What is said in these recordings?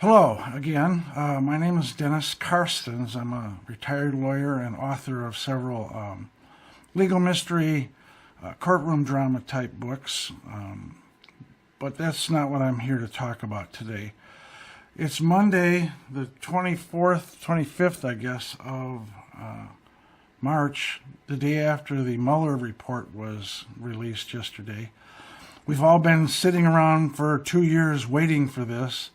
Hello again. My name is Dennis Karstens. I'm a retired lawyer and author of several legal mystery, courtroom drama type books. But that's not what I'm here to talk about today. It's Monday, the 24th, 25th, I guess, of March, the day after the Mueller report was released yesterday. We've all been sitting around for 2 years waiting for this.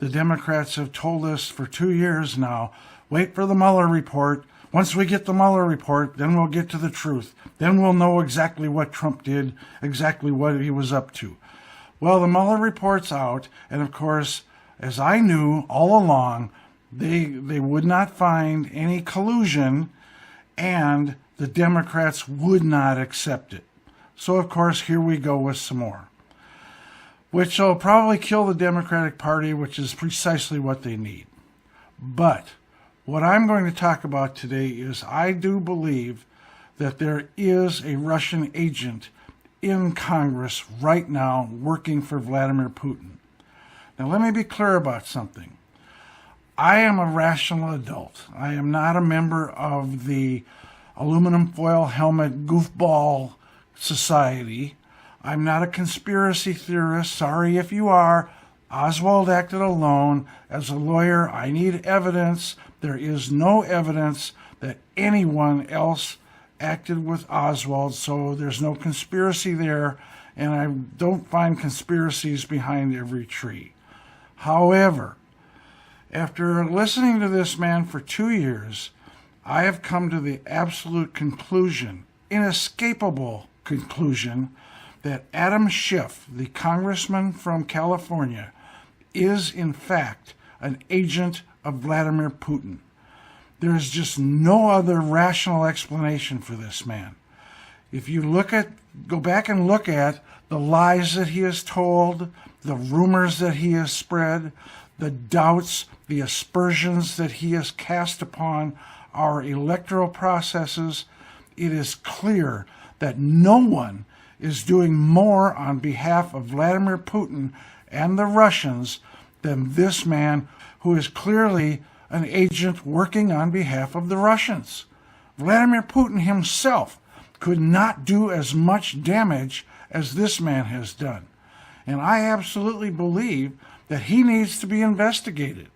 The Democrats have told us for 2 years now, wait for the Mueller report. Once we get the Mueller report, then we'll get to the truth. Then we'll know exactly what Trump did, exactly what he was up to. Well, the Mueller report's out, and of course, as I knew all along, they would not find any collusion, and the Democrats would not accept it. So, of course, here we go with some more, which will probably kill the Democratic Party, which is precisely what they need. But what I'm going to talk about today is I do believe that there is a Russian agent in Congress right now working for Vladimir Putin. Now, let me be clear about something. I am a rational adult. I am not a member of the aluminum foil helmet goofball society. I'm not a conspiracy theorist. Sorry if you are. Oswald acted alone. As a lawyer, I need evidence. There is no evidence that anyone else acted with Oswald, so there's no conspiracy there, and I don't find conspiracies behind every tree. However, after listening to this man for 2 years, I have come to the absolute conclusion, inescapable conclusion, that Adam Schiff, the congressman from California, is in fact an agent of Vladimir Putin. There is just no other rational explanation for this man. If you go back and look at the lies that he has told, the rumors that he has spread, the doubts, the aspersions that he has cast upon our electoral processes, it is clear that no one is doing more on behalf of Vladimir Putin and the Russians than this man, who is clearly an agent working on behalf of the Russians. Vladimir Putin himself could not do as much damage as this man has done. And I absolutely believe that he needs to be investigated.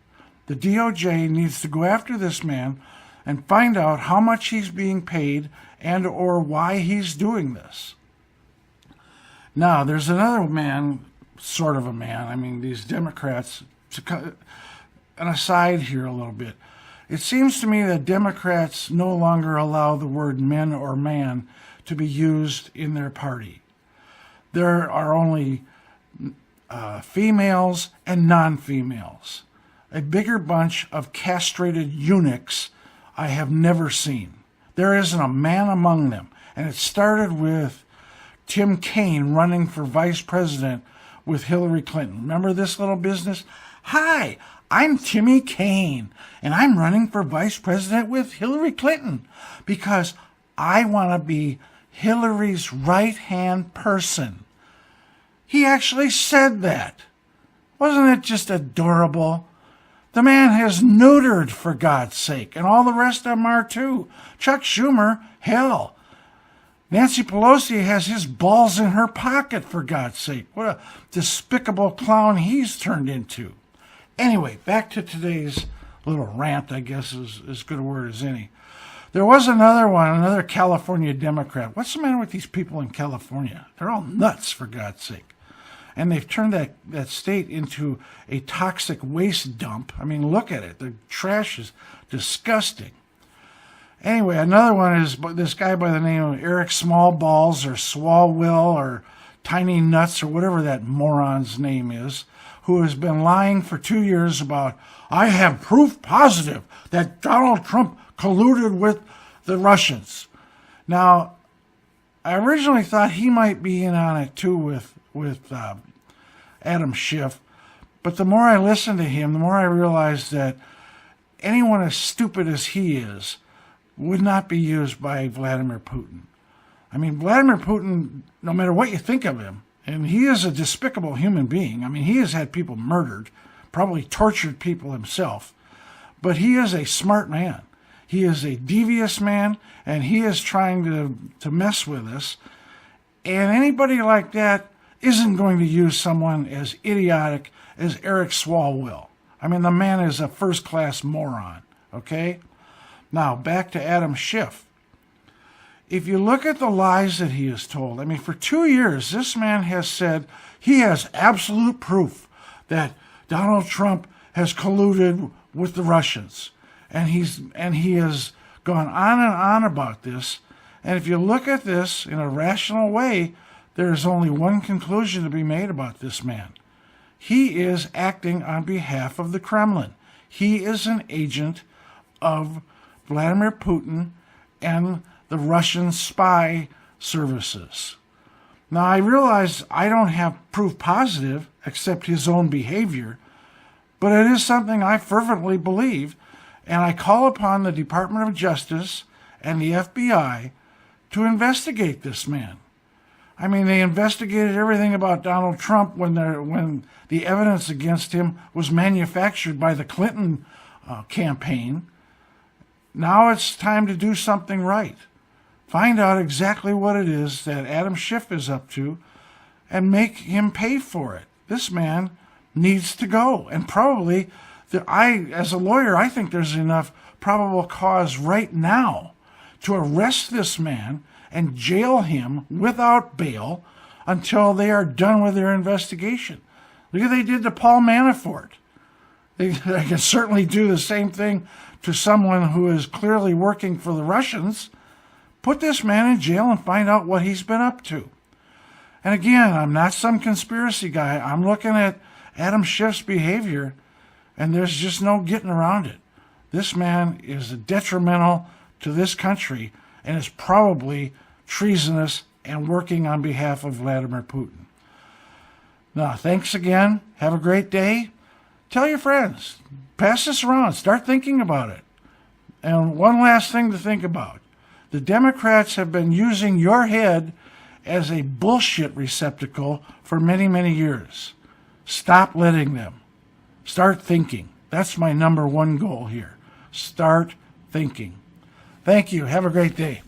The DOJ needs to go after this man and find out how much he's being paid and or why he's doing this. Now, there's another man, sort of a man. I mean, these Democrats, an aside here a little bit. It seems to me that Democrats no longer allow the word men or man to be used in their party. There are only females and non-females. A bigger bunch of castrated eunuchs I have never seen. There isn't a man among them. And it started with Tim Kaine running for vice president with Hillary Clinton. Remember this little business? Hi, I'm Timmy Kaine, and I'm running for vice president with Hillary Clinton because I want to be Hillary's right-hand person. He actually said that. Wasn't it just adorable? The man has neutered, for God's sake, and all the rest of them are too. Chuck Schumer, hell. Nancy Pelosi has his balls in her pocket, for God's sake. What a despicable clown he's turned into. Anyway, back to today's little rant, I guess is as good a word as any. There was another California Democrat. What's the matter with these people in California? They're all nuts, for God's sake. And they've turned that state into a toxic waste dump. I mean, look at it. The trash is disgusting. Anyway, another one is this guy by the name of Eric Smallballs or Swalwell or Tiny Nuts or whatever that moron's name is, who has been lying for 2 years about, I have proof positive that Donald Trump colluded with the Russians. Now, I originally thought he might be in on it too with Adam Schiff, but the more I listened to him, the more I realized that anyone as stupid as he is would not be used by Vladimir Putin. I mean, Vladimir Putin, no matter what you think of him, and he is a despicable human being. I mean, he has had people murdered probably tortured people himself. But he is a smart man. He is a devious man, and he is trying to mess with us. And anybody like that isn't going to use someone as idiotic as Eric Swalwell. I mean, the man is a first-class moron, okay? Now, back to Adam Schiff. If you look at the lies that he has told, I mean, for 2 years, this man has said he has absolute proof that Donald Trump has colluded with the Russians. And he has gone on and on about this. And if you look at this in a rational way, there is only one conclusion to be made about this man. He is acting on behalf of the Kremlin. He is an agent of Vladimir Putin and the Russian spy services. Now, I realize I don't have proof positive except his own behavior, but it is something I fervently believe, and I call upon the Department of Justice and the FBI to investigate this man. I mean, they investigated everything about Donald Trump when the evidence against him was manufactured by the Clinton campaign. Now it's time to do something right. Find out exactly what it is that Adam Schiff is up to and make him pay for it. This man needs to go. And probably, as a lawyer, I think there's enough probable cause right now to arrest this man and jail him without bail until they are done with their investigation. Look what they did to Paul Manafort. They can certainly do the same thing to someone who is clearly working for the Russians. Put this man in jail and find out what he's been up to. And again, I'm not some conspiracy guy. I'm looking at Adam Schiff's behavior, and there's just no getting around it. This man is detrimental to this country and is probably treasonous and working on behalf of Vladimir Putin. Now, thanks again. Have a great day. Tell your friends. Pass this around. Start thinking about it. And one last thing to think about. The Democrats have been using your head as a bullshit receptacle for many, many years. Stop letting them. Start thinking. That's my number one goal here. Start thinking. Thank you. Have a great day.